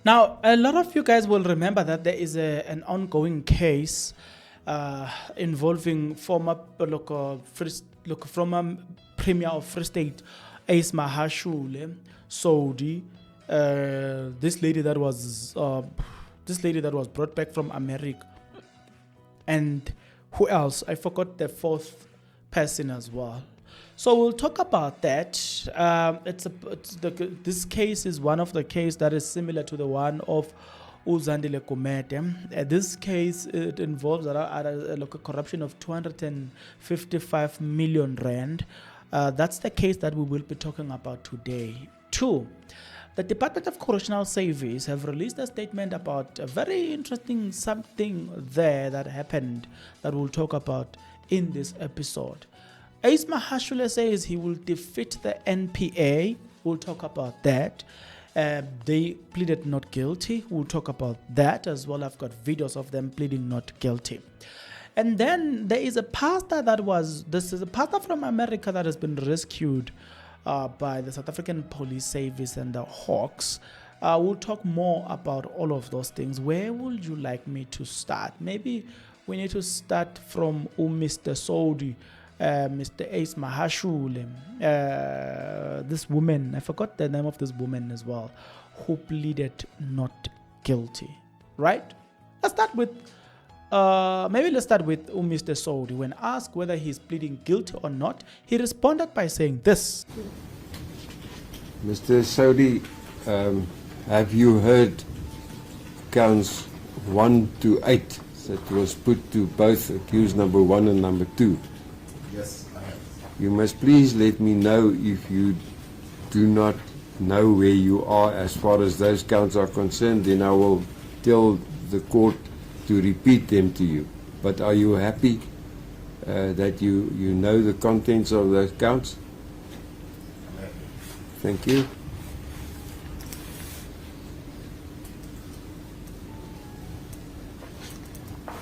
Now, a lot of you guys will remember that there is an ongoing case involving former Premier of Free State, Ace Magashule, Saudi. This lady that was brought back from America, and who else? I forgot the fourth person as well. So we'll talk about that. This case is one of the cases that is similar to the one of Uzandile Kumete. This case, it involves a corruption of 255 million rand. That's the case that we will be talking about today. Two, the Department of Correctional Service have released a statement about a very interesting something there that happened that we'll talk about in this episode. Ace Magashule says he will defeat the NPA. We'll talk about that. They pleaded not guilty. We'll talk about that as well. I've got videos of them pleading not guilty. And then there is a pastor this is a pastor from America that has been rescued by the South African Police Service and the Hawks. We'll talk more about all of those things. Where would you like me to start? Maybe we need to start from Mr. Saudi. Mr. Ace Magashule, this woman, I forgot the name of this woman as well, who pleaded not guilty, right? Let's start with Mr. Saudi. When asked whether he's pleading guilty or not, he responded by saying this. Mr. Saudi, have you heard counts 1 to 8 that was put to both accused number 1 and number 2? Yes, I have. You must please let me know if you do not know where you are as far as those counts are concerned, then I will tell the court to repeat them to you. But are you happy that you know the contents of those counts? I'm happy. Thank you.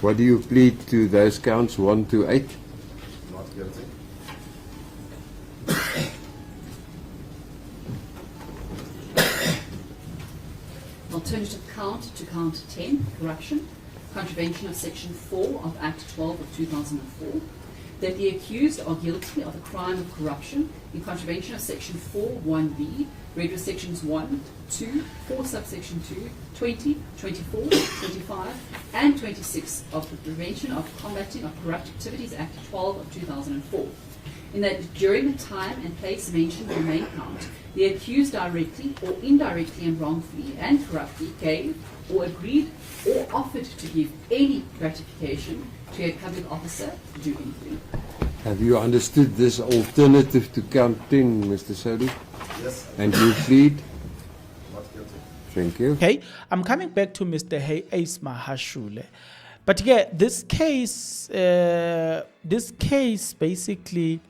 What do you plead to those counts 1 to 8? Not guilty. Alternative count to count 10, corruption, contravention of section 4 of Act 12 of 2004, that the accused are guilty of the crime of corruption in contravention of section 4(1)(b), read with sections 1, 2, 4 subsection 2, 20, 24, 25, and 26 of the Prevention of Combating of Corrupt Activities Act 12 of 2004. In that during the time and place mentioned in the main count, the accused directly or indirectly and wrongfully and corruptly gave or agreed or offered to give any gratification to a public officer to do anything. Have you understood this alternative to count 10, Mr. Saudi? Yes, And you plead? not guilty. Thank you. Okay, I'm coming back to Mr. Ace Magashule. But yeah, this case basically,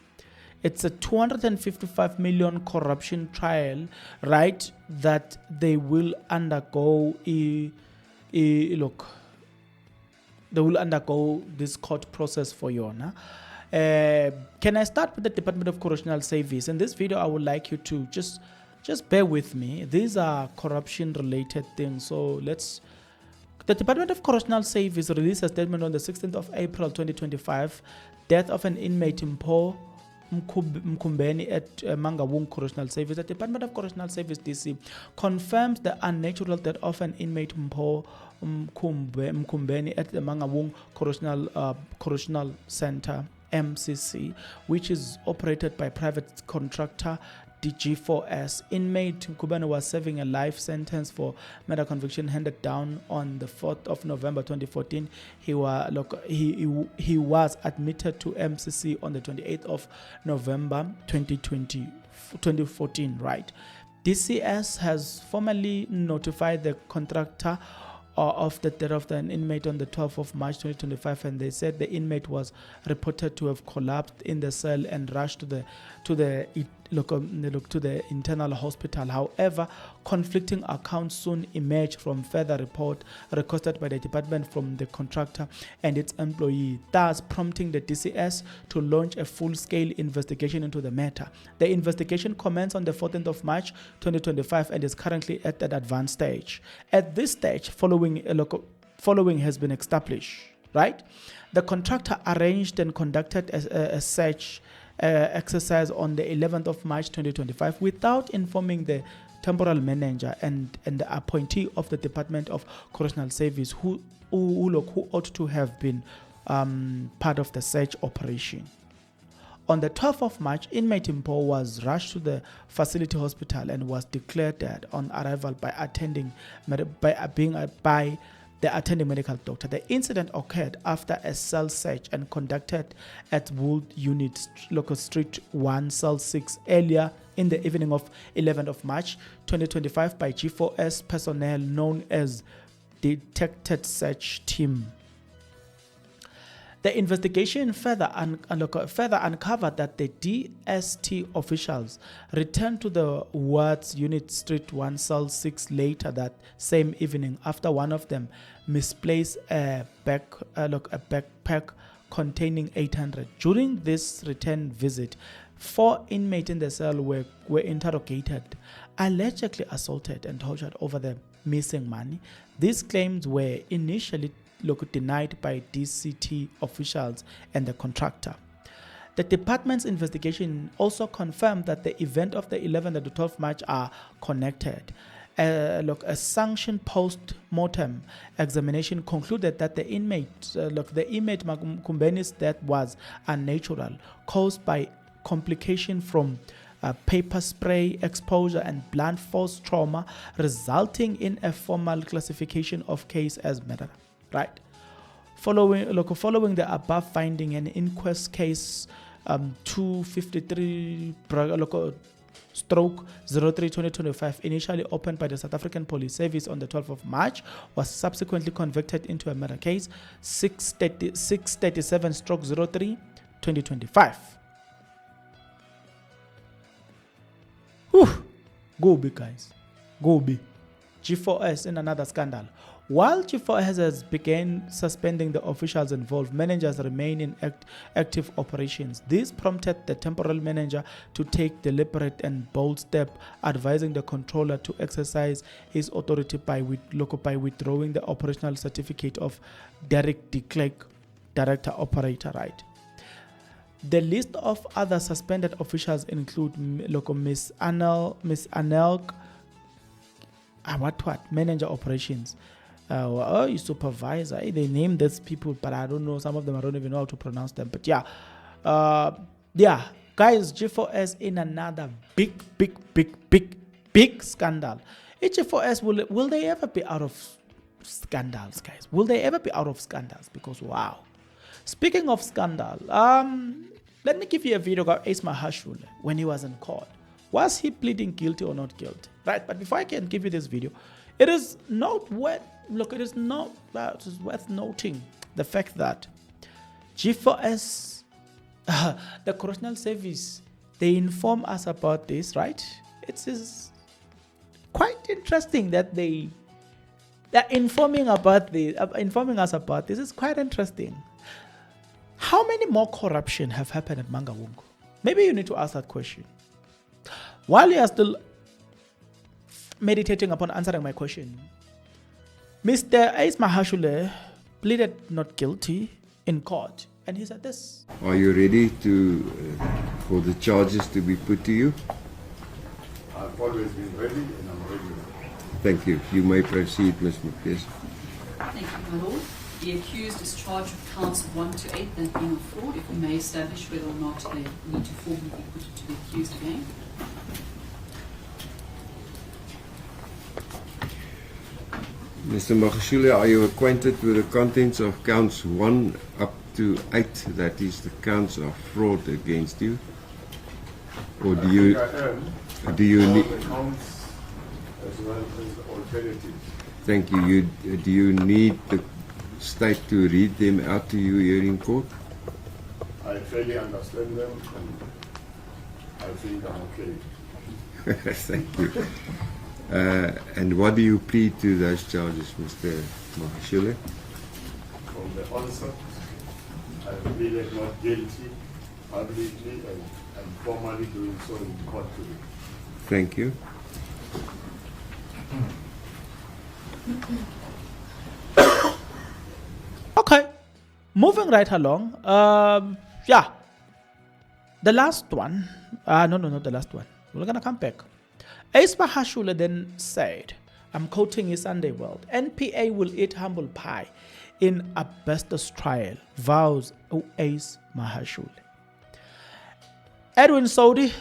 it's a 255 million corruption trial, right? That they will undergo. They will undergo this court process for Yona. Can I start with the Department of Correctional Service? In this video, I would like you to just bear with me. These are corruption-related things. So the Department of Correctional Service released a statement on the 16th of April 2025, death of an inmate in Mkumbeni at Mangaung Correctional Service. The Department of Correctional Service DC confirms the unnatural death of an inmate Mkumbeni at the Mangaung Correctional Center MCC, which is operated by private contractor G4S. Inmate Mkumbeni was serving a life sentence for murder conviction handed down on the 4th of November 2014. He was admitted to MCC on the 28th of November 2014, right? DCS has formally notified the contractor of the death of the inmate on the 12th of March 2025, and they said the inmate was reported to have collapsed in the cell and rushed to the look to the internal hospital. However, conflicting accounts soon emerged from further report requested by the department from the contractor and its employee, thus prompting the DCS to launch a full-scale investigation into the matter. The investigation commenced on the 14th of March 2025 and is currently at an advanced stage. At this stage, following has been established, right? The contractor arranged and conducted a search exercise on the 11th of March 2025 without informing the temporal manager and the appointee of the Department of Correctional Service who ought to have been part of the search operation. On the 12th of March, inmate Impo was rushed to the facility hospital and was declared dead on arrival by the attending medical doctor. The incident occurred after a cell search and conducted at Wood Unit, Local Street 1, Cell 6, earlier in the evening of 11th of March 2025 by G4S personnel known as Detected Search Team. The investigation further uncovered that the DST officials returned to the Wards Unit Street 1 Cell 6 later that same evening after one of them misplaced a backpack containing 800. During this return visit, 4 inmates in the cell were interrogated, allegedly assaulted and tortured over the missing money. These claims were initially denied by DCT officials and the contractor. The department's investigation also confirmed that the event of the 11th and the 12th March are connected. A sanctioned post-mortem examination concluded that the inmate Kumbeni's death was unnatural, caused by complication from paper spray exposure and blunt force trauma, resulting in a formal classification of case as murder. Right. Following the above finding, an inquest case 253/03/2025, initially opened by the South African Police Service on the 12th of March, was subsequently converted into a murder case 637/03/2025. Go big, guys. Go big. G4S in another scandal. While G4S has begun suspending the officials involved, managers remain in active operations. This prompted the temporal manager to take deliberate and bold step, advising the controller to exercise his authority by withdrawing the operational certificate of Derek de Klerk, director operator. Right. The list of other suspended officials include Miss Anelk, manager operations. Supervisor. They name these people, but I don't know. Some of them I don't even know how to pronounce them. But yeah, guys, G4S in another big scandal. G4S will they ever be out of scandals, guys? Will they ever be out of scandals? Because wow. Speaking of scandal, let me give you a video about Magashule when he was in court. Was he pleading guilty or not guilty? Right. But before I can give you this video, it is worth noting the fact that G4S, the Correctional Service, they inform us about this, right? It is quite interesting that they're informing us about this. It's quite interesting. How many more corruption have happened at Mangaung? Maybe you need to ask that question. While you are still meditating upon answering my question, Mr. Magashule pleaded not guilty in court, and he said this. Are you ready for the charges to be put to you? I've always been ready and I'm ready now. Thank you. You may proceed, Ms. McPherson. Thank you, my lord. The accused is charged with counts 1 to 8 that being of fraud. If we may establish whether or not they need to formally be put to the accused again. Mr. Magashule, are you acquainted with the contents of counts 1 up to 8, that is the counts of fraud against you? Or do you need the counts as well as the alternative? Thank you. Do you need the state to read them out to you here in court? I fairly understand them and I I think I'm okay. Thank you. And what do you plead to those charges, Mr. Magashule? From the onset, I pleaded not guilty publicly and formally doing so in court today. Thank you. Okay, moving right along. Yeah, the last one. No, not the last one. We're gonna come back. Ace Magashule then said, I'm quoting his Sunday World, NPA will eat humble pie in asbestos trial, vows Ace Magashule. Edwin Saudi,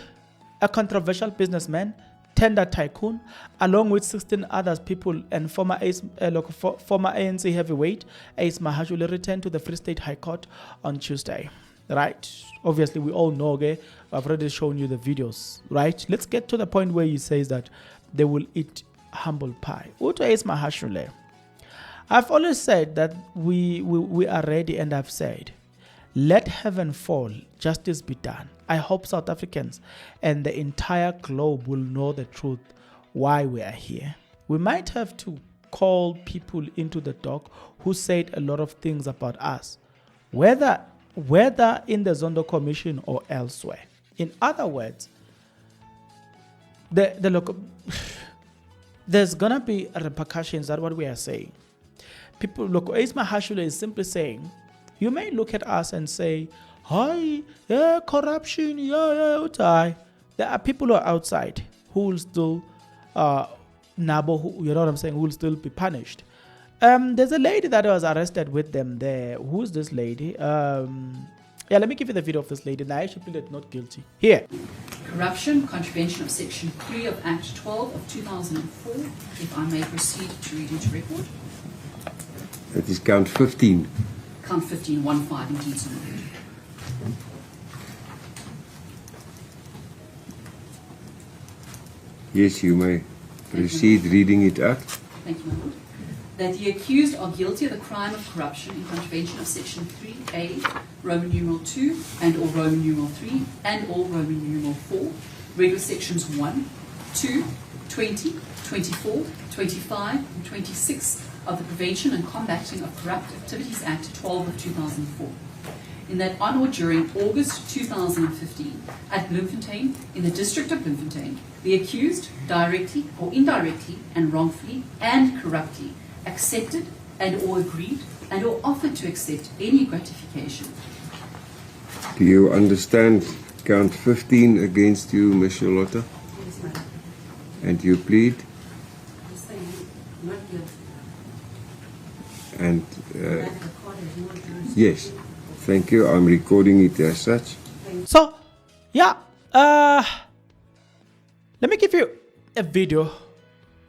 a controversial businessman, tender tycoon, along with 16 other people and former ANC heavyweight Ace Magashule returned to the Free State High Court on Tuesday. Right? Obviously, we all know, okay? I've already shown you the videos, right? Let's get to the point where he says that they will eat humble pie. Uto Ace Magashule. I've always said that we are ready, and I've said, let heaven fall, justice be done. I hope South Africans and the entire globe will know the truth why we are here. We might have to call people into the dock who said a lot of things about us, whether in the Zondo Commission or elsewhere. In other words, there's gonna be repercussions. That's what we are saying. People, look, Ace Magashule is simply saying, you may look at us and say, hi, yeah, corruption, yeah. There are people who are outside who will still, you know what I'm saying, who will still be punished. There's a lady that was arrested with them there. Who's this lady? Yeah, let me give you the video of this lady. And I actually pleaded not guilty. Here. Corruption, contravention of Section 3 of Act 12 of 2004. If I may proceed to read into record. That is count 15. Count 15, 1-5 indeed, so moved. Yes, you may proceed reading it out. Thank you, my lord. That the accused are guilty of the crime of corruption in contravention of Section 3A, Roman numeral 2, and or Roman numeral 3, and or Roman numeral 4, read with Sections 1, 2, 20, 24, 25, and 26 of the Prevention and Combating of Corrupt Activities Act 12 of 2004. In that on or during August 2015, at Bloemfontein, in the district of Bloemfontein, the accused, directly or indirectly and wrongfully and corruptly, accepted and or agreed and or offered to accept any gratification. Do you understand count 15 against you, Ms. Charlotta? Yes, madam. And you plead? I'm saying not guilty. And That the court has no jurisdiction. yes, thank you. I'm recording it as such. So, yeah. Let me give you a video.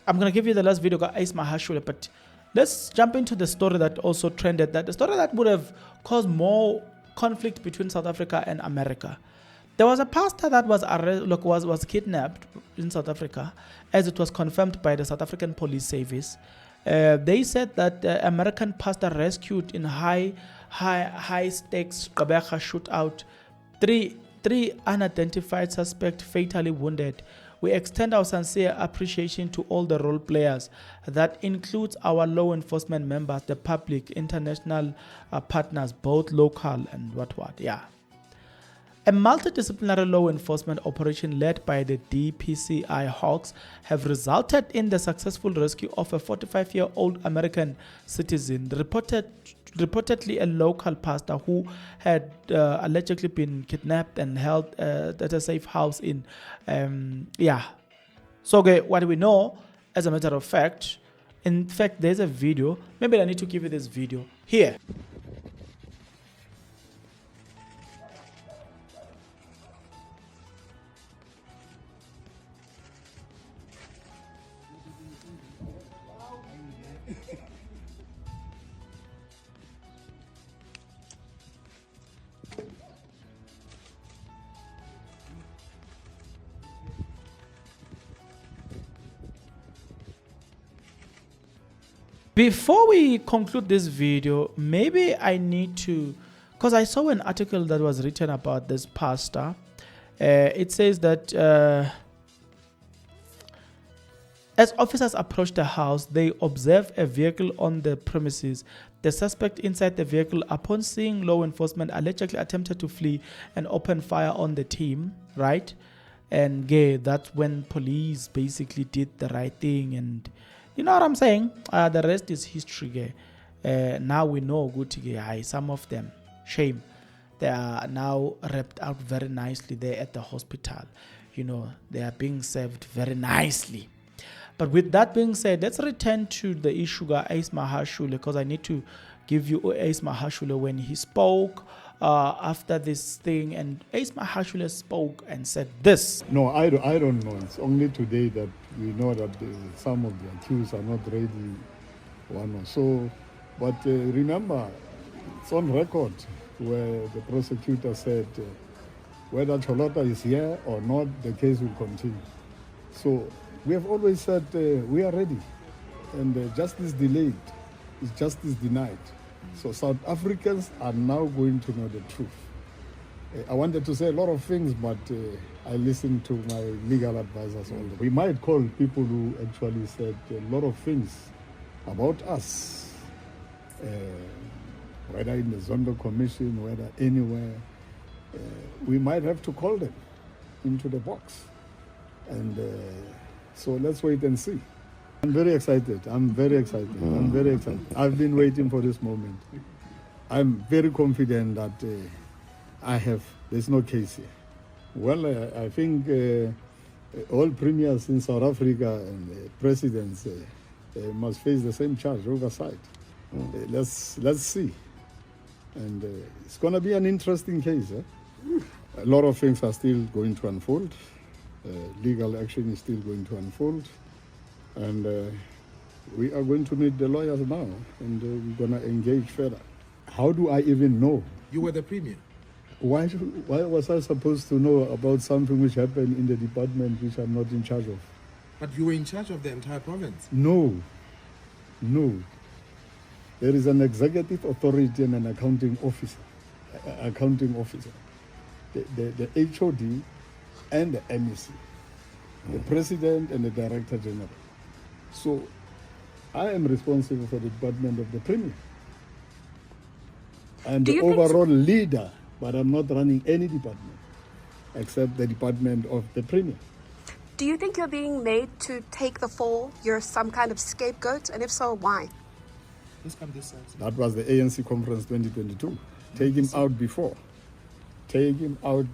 I'm going to give you the last video of Ace Magashule, but let's jump into the story that also trended, that the story that would have caused more conflict between South Africa and America. There was a pastor that was kidnapped in South Africa, as it was confirmed by the South African Police Service. They said that the American pastor rescued in high stakes Gqeberha shootout, three unidentified suspects fatally wounded. We extend our sincere appreciation to all the role players. That includes our law enforcement members, the public, international partners, both local and what. Yeah. A multidisciplinary law enforcement operation led by the DPCI Hawks have resulted in the successful rescue of a 45-year-old American citizen, reportedly a local pastor who had allegedly been kidnapped and held at a safe house in, So what we know, as a matter of fact, in fact, there's a video. Maybe I need to give you this video here. Before we conclude this video, maybe I need to, because I saw an article that was written about this pastor, It says that as officers approached the house, they observed a vehicle on the premises. The suspect inside the vehicle, upon seeing law enforcement, allegedly attempted to flee and open fire on the team, right? And yeah, that's when police basically did the right thing. And you know what I'm saying? The rest is history. Now we know good. Some of them, shame. They are now wrapped out very nicely there at the hospital. You know, they are being served very nicely. But with that being said, let's return to the issue of Ace Magashule, because I need to give you Ace Magashule when he spoke after this thing. And Ace Magashule spoke and said this. No, I don't know. It's only today that we know that some of the accused are not ready, one or so. But remember, it's on record where the prosecutor said whether Cholota is here or not, the case will continue. So we have always said we are ready, and justice delayed is justice denied. So South Africans are now going to know the truth. I wanted to say a lot of things, but I listened to my legal advisors. We might call people who actually said a lot of things about us, whether in the Zondo Commission, whether anywhere. We might have to call them into the box. And so let's wait and see. I'm very excited. I'm very excited. I've been waiting for this moment. I'm very confident that there's no case here. Well, I think all premiers in South Africa and presidents must face the same charge, oversight. Let's see. And it's going to be an interesting case. A lot of things are still going to unfold. Legal action is still going to unfold. And we are going to meet the lawyers now, and we're going to engage further. How do I even know? You were the premier. Why was I supposed to know about something which happened in the department which I'm not in charge of? But you were in charge of the entire province. No. There is an executive authority and an accounting officer. The HOD and the MEC, the president and the director general. So I am responsible for the department of the premier. I'm the overall leader, but I'm not running any department except the department of the premier. Do you think you're being made to take the fall? You're some kind of scapegoat? And if so, why? Let's come this side. That was the ANC conference 2022. Take him out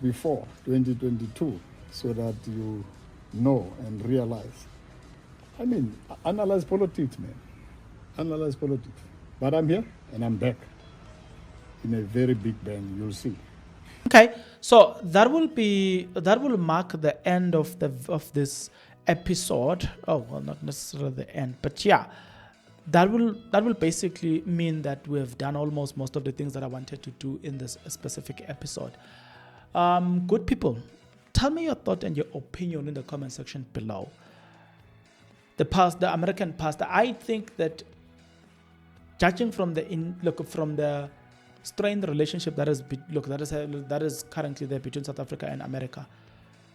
before 2022, so that you know and realize. I mean, analyze politics, man. Analyze politics. But I'm here and I'm back in a very big bang. You'll see. Okay, so that will mark the end of this episode. Oh well, not necessarily the end, but yeah, that will basically mean that we have done almost most of the things that I wanted to do in this specific episode. Good people, tell me your thought and your opinion in the comment section below. The American pastor, I think that judging from the strained relationship that is currently there between South Africa and America,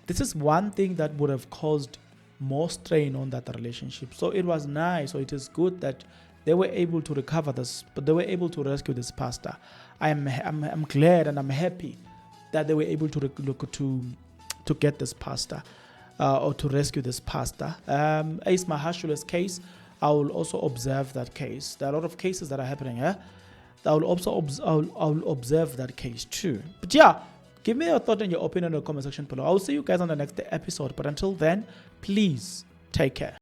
this is one thing that would have caused more strain on that relationship. So it was nice, so it is good that they were able to recover this, but they were able to rescue this pastor. I'm glad and I'm happy that they were able to get this pastor or to rescue this pastor. Ace Magashule's case, I will also observe that case. There are a lot of cases that are happening here. I will observe that case too. But yeah, give me your thought and your opinion in the comment section below. I will see you guys on the next episode. But until then, please take care.